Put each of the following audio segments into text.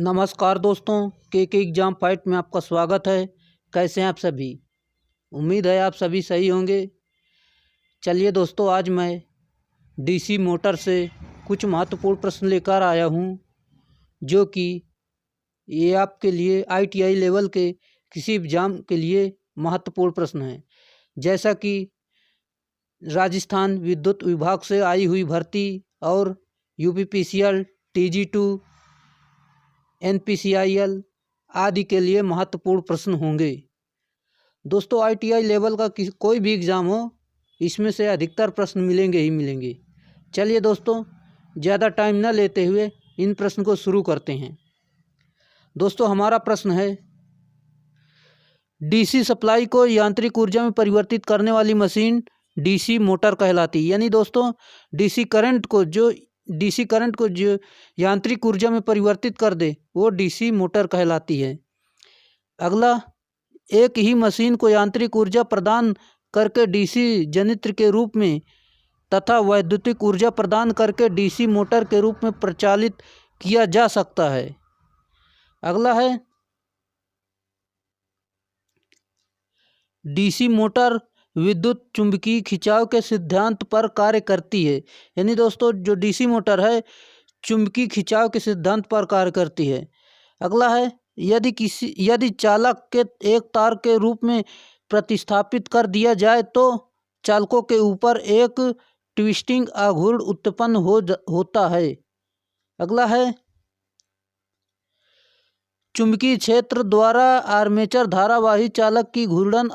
नमस्कार दोस्तों, के एग्ज़ाम फाइट में आपका स्वागत है। कैसे हैं आप सभी? उम्मीद है आप सभी सही होंगे। चलिए दोस्तों, आज मैं डीसी मोटर से कुछ महत्वपूर्ण प्रश्न लेकर आया हूं, जो कि ये आपके लिए आईटीआई लेवल के किसी एग्ज़ाम के लिए महत्वपूर्ण प्रश्न हैं। जैसा कि राजस्थान विद्युत विभाग से आई हुई भर्ती और यूपीपीसीएल, टीजी2, एनपीसीआईएल आदि के लिए महत्वपूर्ण प्रश्न होंगे। दोस्तों, आईटीआई लेवल का कोई भी एग्ज़ाम हो, इसमें से अधिकतर प्रश्न मिलेंगे ही मिलेंगे। चलिए दोस्तों, ज़्यादा टाइम न लेते हुए इन प्रश्न को शुरू करते हैं। दोस्तों, हमारा प्रश्न है, डीसी सप्लाई को यांत्रिक ऊर्जा में परिवर्तित करने वाली मशीन डीसी मोटर कहलाती है। यानी दोस्तों, डीसी करंट को जो यांत्रिक ऊर्जा में परिवर्तित कर दे, वो डीसी मोटर कहलाती है। अगला, एक ही मशीन को यांत्रिक ऊर्जा प्रदान करके डीसी जनित्र के रूप में तथा वैद्युतिक ऊर्जा प्रदान करके डीसी मोटर के रूप में प्रचालित किया जा सकता है। अगला है, डीसी मोटर विद्युत चुंबकीय खिंचाव के सिद्धांत पर कार्य करती है। यानी दोस्तों, जो डीसी मोटर है, चुंबकीय खिंचाव के सिद्धांत पर कार्य करती है। अगला है, यदि चालक के एक तार के रूप में प्रतिस्थापित कर दिया जाए तो चालकों के ऊपर एक ट्विस्टिंग आघूर्ण उत्पन्न होता है। अगला है, चुंबकीय क्षेत्र द्वारा आर्मेचर धारावाही चालक की घूर्णन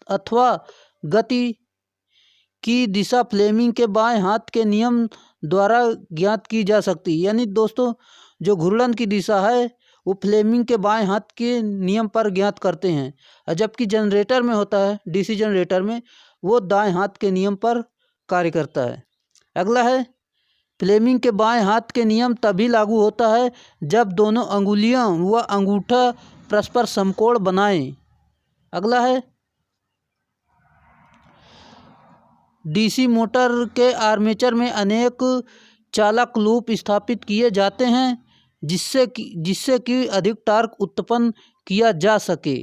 अथवा गति की दिशा फ्लेमिंग के बाएं हाथ के नियम द्वारा ज्ञात की जा सकती है। यानी दोस्तों, जो घूर्णन की दिशा है वो फ्लेमिंग के बाएं हाथ के नियम पर ज्ञात करते हैं, और जबकि जनरेटर में होता है, डीसी जनरेटर में, वो दाएं हाथ के नियम पर कार्य करता है। अगला है, फ्लेमिंग के बाएं हाथ के नियम तभी लागू होता है जब दोनों अंगुलियां व अंगूठा परस्पर समकोण बनाएं। अगला है, डीसी मोटर के आर्मेचर में अनेक चालक लूप स्थापित किए जाते हैं जिससे कि अधिक टार्क उत्पन्न किया जा सके।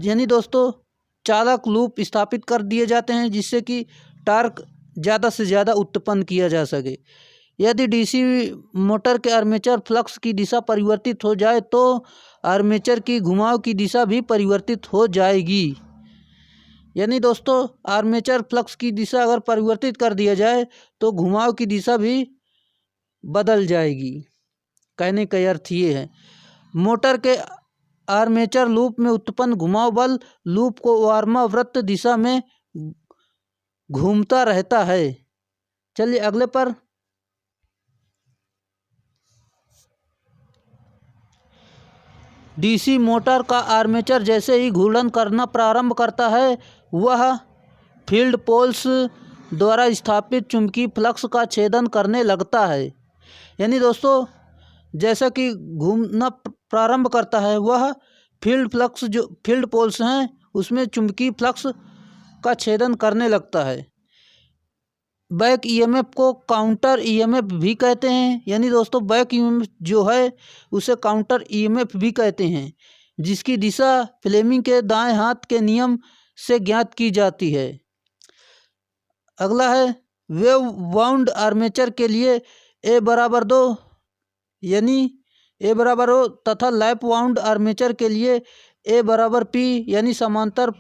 यानी दोस्तों, चालक लूप स्थापित कर दिए जाते हैं जिससे कि टार्क ज़्यादा से ज़्यादा उत्पन्न किया जा सके। यदि डीसी मोटर के आर्मेचर फ्लक्स की दिशा परिवर्तित हो जाए तो आर्मेचर की घुमाव की दिशा भी परिवर्तित हो जाएगी। यानी दोस्तों, आर्मेचर फ्लक्स की दिशा अगर परिवर्तित कर दिया जाए तो घुमाव की दिशा भी बदल जाएगी। कहने का अर्थ ये है, मोटर के आर्मेचर लूप में उत्पन्न घुमाव बल लूप को वार्मावर्त दिशा में घूमता रहता है। चलिए अगले पर, डीसी मोटर का आर्मेचर जैसे ही घूर्णन करना प्रारंभ करता है, वह फील्ड पोल्स द्वारा स्थापित चुंबकीय फ्लक्स का छेदन करने लगता है। यानी दोस्तों, जैसा कि घूमना प्रारंभ करता है, वह फील्ड पोल्स हैं, उसमें चुंबकीय फ्लक्स का छेदन करने लगता है। बैक ईएमएफ को काउंटर ईएमएफ भी कहते हैं। यानी दोस्तों, बैक ईएमएफ जो है उसे काउंटर ईएमएफ भी कहते हैं, जिसकी दिशा फ्लेमिंग के दाएं हाथ के नियम से ज्ञात की जाती है। अगला है, वेव वाउंड आर्मेचर के लिए A=2 यानी A=O तथा लैप वाउंड आर्मेचर के लिए A=P यानी समांतर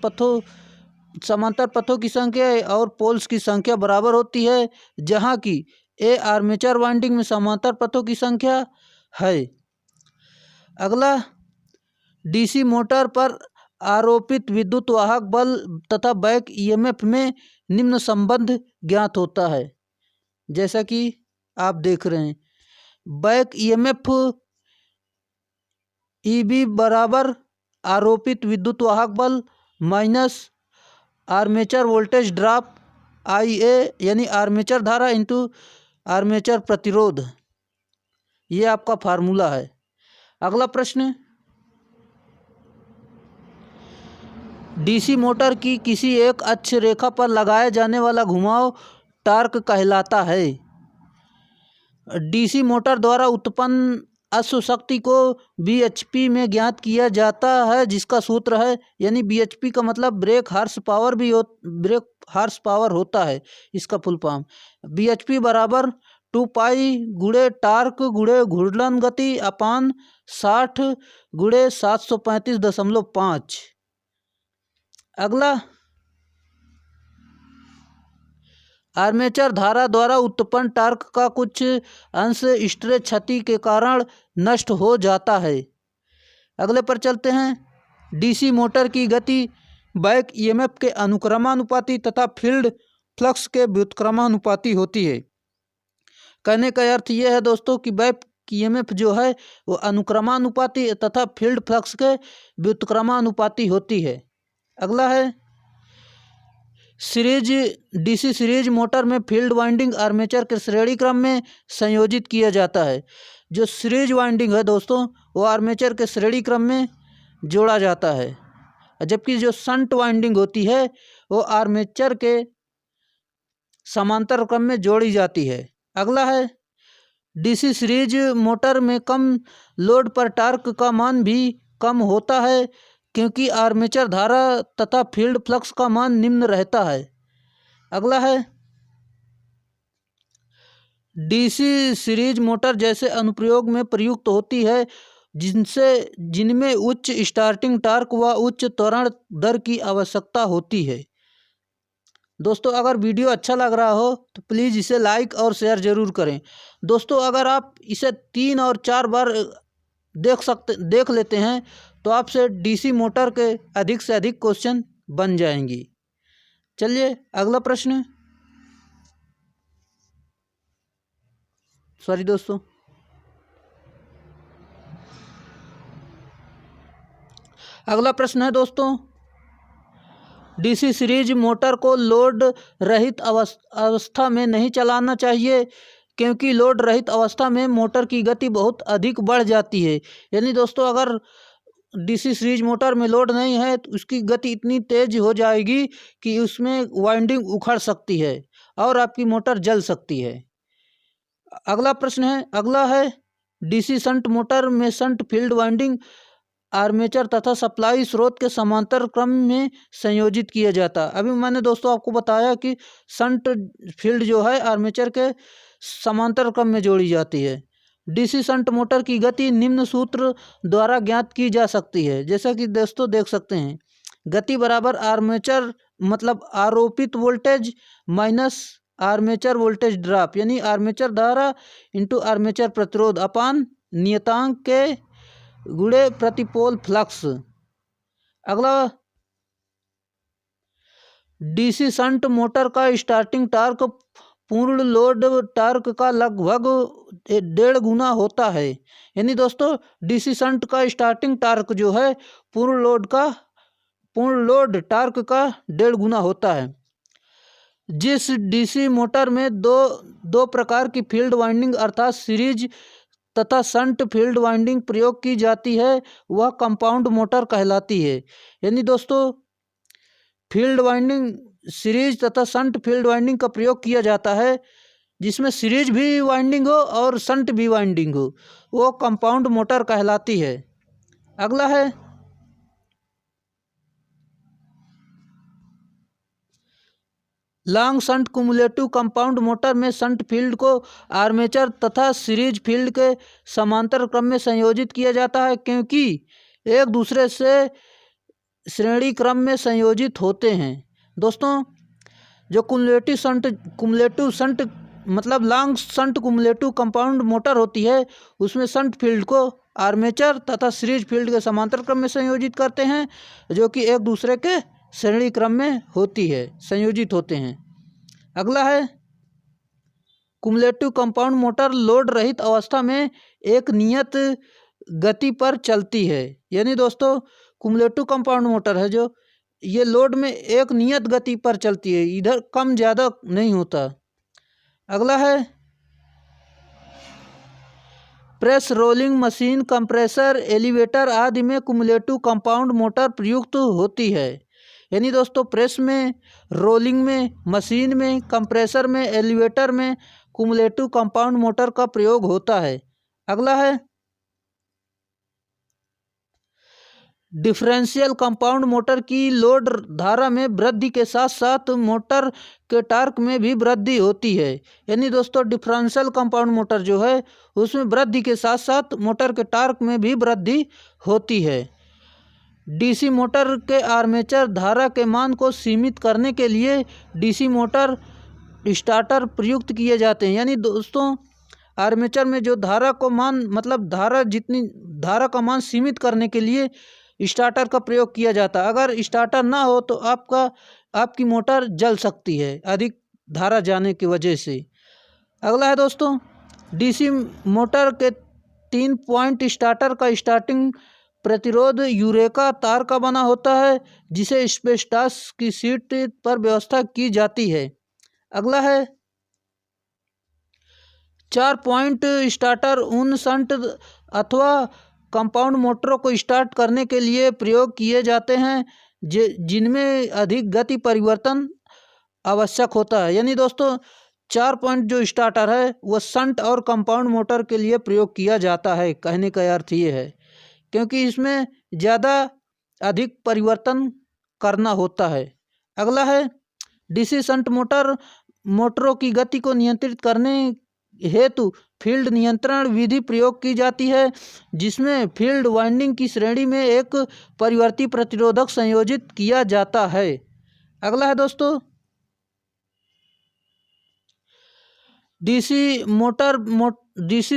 पथों की संख्या और पोल्स की संख्या बराबर होती है, जहां की A आर्मेचर वाइंडिंग में समांतर पथों की संख्या है। अगला, डीसी मोटर पर आरोपित विद्युत वाहक बल तथा बैक ईएमएफ में निम्न संबंध ज्ञात होता है। जैसा कि आप देख रहे हैं, बैक ईएमएफ ईबी बराबर आरोपित विद्युत वाहक बल minus armature voltage drop IA यानी आर्मेचर धारा इंटू आर्मेचर प्रतिरोध। ये आपका फार्मूला है। अगला प्रश्न, डीसी मोटर की किसी एक अक्ष रेखा पर लगाया जाने वाला घुमाव टार्क कहलाता है। डीसी मोटर द्वारा उत्पन्न अश्व शक्ति को bhp में ज्ञात किया जाता है, जिसका सूत्र है, यानी bhp का मतलब ब्रेक हार्स पावर होता है, इसका फुल फॉर्म bhp बराबर 2 पाई गुणे टार्क गुणे घूर्णन गति अपान 60 गुणे 735.5। अगला, आर्मेचर धारा द्वारा उत्पन्न टार्क का कुछ अंश हिस्टैरिक क्षति के कारण नष्ट हो जाता है। अगले पर चलते हैं। डीसी मोटर की गति बैक ईएमएफ के अनुक्रमानुपाती तथा फील्ड फ्लक्स के व्युत्क्रमानुपाती होती है। कहने का अर्थ यह है दोस्तों कि बैक ईएमएफ जो है वो अनुक्रमानुपाती तथा फील्ड फ्लक्स के व्युत्क्रमानुपाती होती है। अगला है, डीसी सीरीज मोटर में फील्ड वाइंडिंग आर्मेचर के श्रेणी क्रम में संयोजित किया जाता है। जो सीरीज वाइंडिंग है दोस्तों वो आर्मेचर के श्रेणी क्रम में जोड़ा जाता है, जबकि जो शंट वाइंडिंग होती है वो आर्मेचर के समांतर क्रम में जोड़ी जाती है। अगला है, डीसी सीरीज मोटर में कम लोड पर टार्क का मान भी कम होता है, क्योंकि आर्मेचर धारा तथा फील्ड फ्लक्स का मान निम्न रहता है। अगला है, डीसी सीरीज मोटर जैसे अनुप्रयोग में प्रयुक्त होती है जिनमें उच्च स्टार्टिंग टार्क व उच्च त्वरण दर की आवश्यकता होती है। दोस्तों अगर वीडियो अच्छा लग रहा हो तो प्लीज़ इसे लाइक और शेयर ज़रूर करें। दोस्तों अगर आप इसे 3 और 4 बार देख लेते हैं तो आपसे डीसी मोटर के अधिक से अधिक क्वेश्चन बन जाएंगी। चलिए अगला प्रश्न, सॉरी दोस्तों, अगला प्रश्न है दोस्तों, डीसी सीरीज मोटर को लोड रहित अवस्था में नहीं चलाना चाहिए, क्योंकि लोड रहित अवस्था में मोटर की गति बहुत अधिक बढ़ जाती है। यानी दोस्तों अगर डीसी सीरीज मोटर में लोड नहीं है तो उसकी गति इतनी तेज हो जाएगी कि उसमें वाइंडिंग उखड़ सकती है और आपकी मोटर जल सकती है। अगला प्रश्न है, अगला है, डीसी शंट मोटर में शंट फील्ड वाइंडिंग आर्मेचर तथा सप्लाई स्रोत के समांतर क्रम में संयोजित किया जाता है। अभी मैंने दोस्तों आपको बताया कि शंट फील्ड जो है आर्मेचर के समांतर क्रम में जोड़ी जाती है। डीसी शंट मोटर की गति निम्न सूत्र द्वारा ज्ञात की जा सकती है, जैसा कि दोस्तों देख सकते हैं, गति बराबर आर्मेचर मतलब आरोपित voltage minus armature voltage drop, यानी आर्मेचर धारा इंटू आर्मेचर प्रतिरोध अपान नियतांक के गुणे प्रतिपोल फ्लक्स। अगला, डीसी शंट मोटर का स्टार्टिंग टार्क पूर्ण लोड टार्क का लगभग 1.5 गुना होता है। यानी दोस्तों डीसी शंट का स्टार्टिंग टार्क जो है पूर्ण लोड टार्क का 1.5 गुना होता है। जिस डीसी मोटर में दो प्रकार की फील्ड वाइंडिंग अर्थात सीरीज तथा शंट फील्ड वाइंडिंग प्रयोग की जाती है वह कंपाउंड मोटर कहलाती है। यानी दोस्तों फील्ड वाइंडिंग सीरीज तथा शंट फील्ड वाइंडिंग का प्रयोग किया जाता है, जिसमें सीरीज भी वाइंडिंग हो और शंट भी वाइंडिंग हो, वो कंपाउंड मोटर कहलाती है। अगला है, long shunt cumulative compound motor में शंट फील्ड को आर्मेचर तथा सीरीज फील्ड के समांतर क्रम में संयोजित किया जाता है, क्योंकि एक दूसरे से श्रेणी क्रम में संयोजित होते हैं। दोस्तों जो कुमुलेटिव शंट मतलब long shunt cumulative compound motor होती है उसमें शंट फील्ड को आर्मेचर तथा सीरीज फील्ड के समांतर क्रम में संयोजित करते हैं, जो कि एक दूसरे के श्रेणी क्रम में संयोजित होते हैं। अगला है, कुमुलेटिव कंपाउंड मोटर लोड रहित अवस्था में एक नियत गति पर चलती है। यानी दोस्तों कुमुलेटिव कंपाउंड मोटर है जो ये लोड में एक नियत गति पर चलती है, इधर कम ज़्यादा नहीं होता। अगला है, press rolling machine compressor elevator आदि में कुमुलेटिव कंपाउंड मोटर प्रयुक्त होती है। यानी दोस्तों प्रेस में, रोलिंग में, मशीन में, कंप्रेसर में, एलिवेटर में कुमुलेटिव कंपाउंड मोटर का प्रयोग होता है। अगला है, डिफरेंशियल कंपाउंड मोटर की लोड धारा में वृद्धि के साथ साथ मोटर के टार्क में भी वृद्धि होती है। यानी दोस्तों डिफरेंशियल कंपाउंड मोटर जो है उसमें वृद्धि के साथ साथ मोटर के टार्क में भी वृद्धि होती है। डीसी मोटर के आर्मेचर धारा के मान को सीमित करने के लिए डीसी मोटर स्टार्टर प्रयुक्त किए जाते हैं। यानी दोस्तों आर्मेचर में जो धारा को मान मतलब धारा का मान सीमित करने के लिए स्टार्टर का प्रयोग किया जाता है। अगर स्टार्टर ना हो तो आपकी मोटर जल सकती है अधिक धारा जाने की वजह से। अगला है दोस्तों डीसी मोटर के 3 पॉइंट स्टार्टर का स्टार्टिंग प्रतिरोध यूरेका तार का बना होता है जिसे स्पेस्टास की सीट पर व्यवस्था की जाती है। अगला है 4 पॉइंट स्टार्टर उन शंट अथवा कंपाउंड मोटरों को स्टार्ट करने के लिए प्रयोग किए जाते हैं जिनमें अधिक गति परिवर्तन आवश्यक होता है। यानी दोस्तों 4 पॉइंट जो स्टार्टर है वह शंट और कंपाउंड मोटर के लिए प्रयोग किया जाता है। कहने का अर्थ ये है क्योंकि इसमें ज़्यादा अधिक परिवर्तन करना होता है। अगला है डीसी शंट मोटरों की गति को नियंत्रित करने हेतु फील्ड नियंत्रण विधि प्रयोग की जाती है जिसमें फील्ड वाइंडिंग की श्रेणी में एक परिवर्ती प्रतिरोधक संयोजित किया जाता है। अगला है दोस्तों डीसी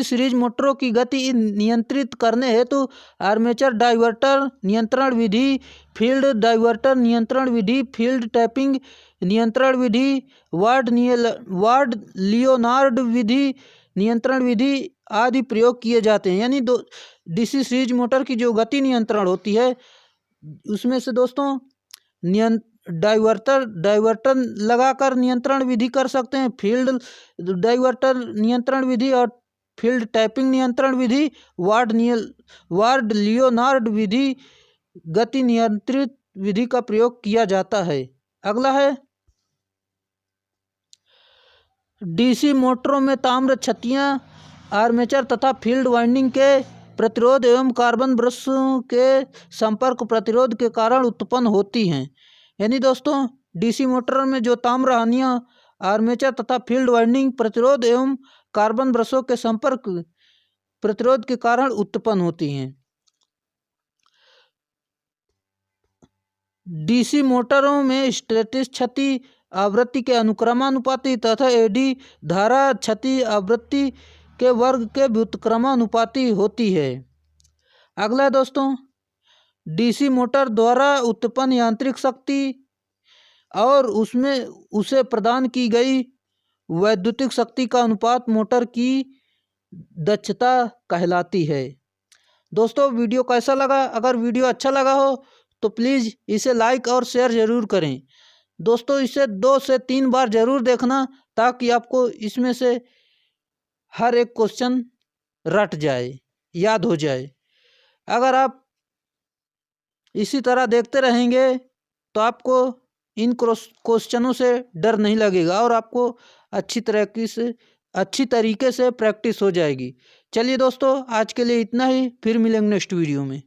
सीरीज मोटरों की गति नियंत्रित करने हेतु आर्मेचर डाइवर्टर नियंत्रण विधि, फील्ड डाइवर्टर नियंत्रण विधि, फील्ड टैपिंग नियंत्रण विधि, वार्ड लियोनार्ड विधि नियंत्रण विधि आदि प्रयोग किए जाते हैं। यानी डीसी सीरीज मोटर की जो गति नियंत्रण होती है उसमें से दोस्तों डाइवर्टर लगाकर नियंत्रण विधि कर सकते हैं, फील्ड डाइवर्टर नियंत्रण विधि और फील्ड टैपिंग नियंत्रण विधि, वार्ड लियोनार्ड विधि गति नियंत्रित विधि का प्रयोग किया जाता है। अगला है डीसी मोटरों में ताम्र छतियां आर्मेचर तथा फील्ड वाइंडिंग के प्रतिरोध एवं कार्बन ब्रश के संपर्क प्रतिरोध के कारण उत्पन्न होती हैं। यानी दोस्तों डीसी मोटर में जो ताम्र हानियाँ आर्मेचर तथा फील्ड वाइंडिंग प्रतिरोध एवं कार्बन ब्रशों के संपर्क प्रतिरोध के कारण उत्पन्न होती हैं। डीसी मोटरों में स्टैटिस क्षति आवृत्ति के अनुक्रमानुपाती तथा एडी धारा क्षति आवृत्ति के वर्ग के व्युत्क्रमानुपाती होती है। अगला है दोस्तों डीसी मोटर द्वारा उत्पन्न यांत्रिक शक्ति और उसे प्रदान की गई वैद्युतिक शक्ति का अनुपात मोटर की दक्षता कहलाती है। दोस्तों वीडियो कैसा लगा? अगर वीडियो अच्छा लगा हो तो प्लीज़ इसे लाइक और शेयर ज़रूर करें। दोस्तों इसे 2 से 3 बार ज़रूर देखना ताकि आपको इसमें से हर एक क्वेश्चन रट जाए, याद हो जाए। अगर आप इसी तरह देखते रहेंगे तो आपको इन क्वेश्चनों से डर नहीं लगेगा और आपको अच्छी तरीके से प्रैक्टिस हो जाएगी। चलिए दोस्तों आज के लिए इतना ही, फिर मिलेंगे नेक्स्ट वीडियो में।